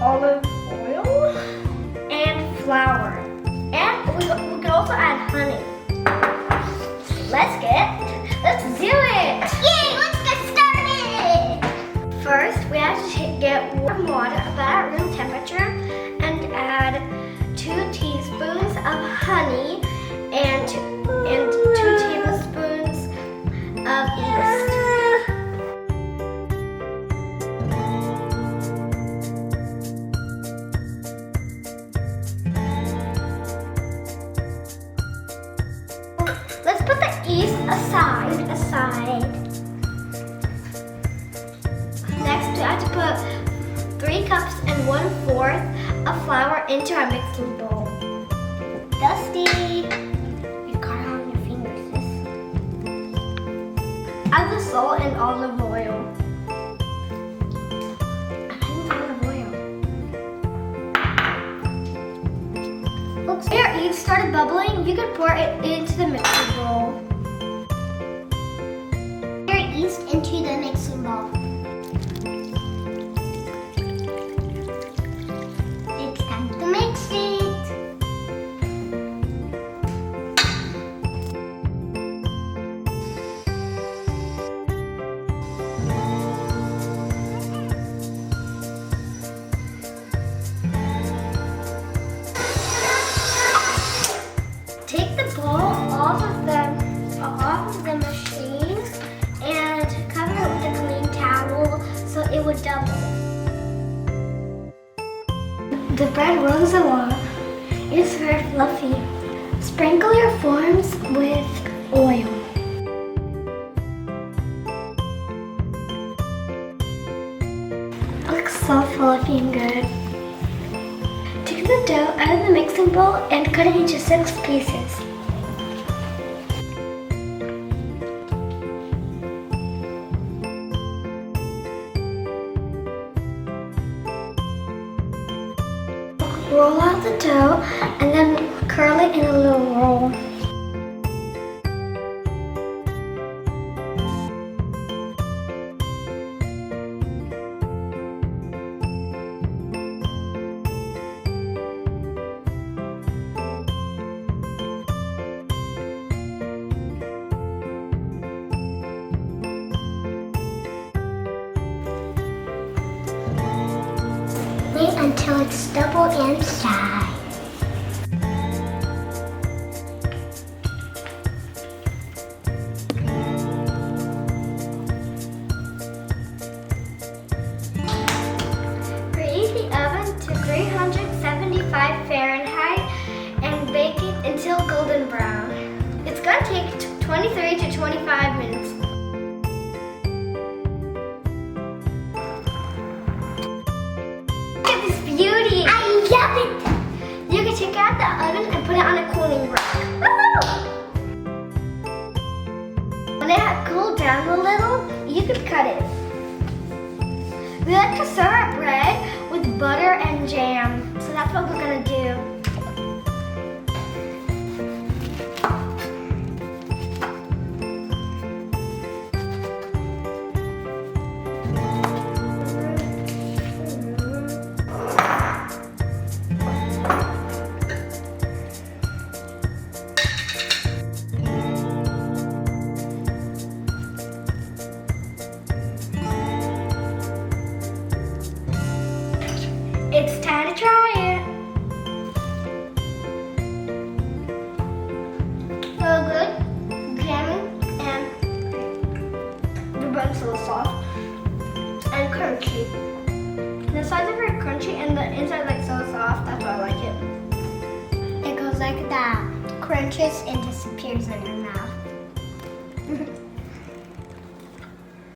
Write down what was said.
olive oil and flour. And we can also add honey. Let's do it! Yay, let's get started! First, we have to get warm water about room temperature and add 2 teaspoons of honey and 2 tablespoons of yeast. Let's put the yeast aside. Next, we have to put 3 cups and 1/4 of flour into our mixing bowl. Dusty! You got it on your fingers, sis. Add the salt and olive oil. When your yeast started bubbling, you could pour it into the mixing bowl. Pour yeast into the mixing bowl. It's time to mix it. Take the bowl off of the machine and cover it with a clean towel so it would double. The bread rolls along. It's very fluffy. Sprinkle your forms with oil. Looks so fluffy and good. Take the dough out of the mixing bowl and cut it into 6 pieces. Roll out the dough and then curl it in a little roll. Wait until it's double inside. Preheat the oven to 375 Fahrenheit and bake it until golden brown. It's going to take 23 to 25 minutes. Look at this beauty! I love it! You can take it out the oven and put it on a cooling rack. When it had cooled down a little, you could cut it. We like to serve our bread with butter and jam, so that's what we're gonna do. It's time to try it. So good, jammy, and the bread's so soft and crunchy. The sides are very crunchy and the inside like so soft. That's why I like it. It goes like that. Crunches and disappears in your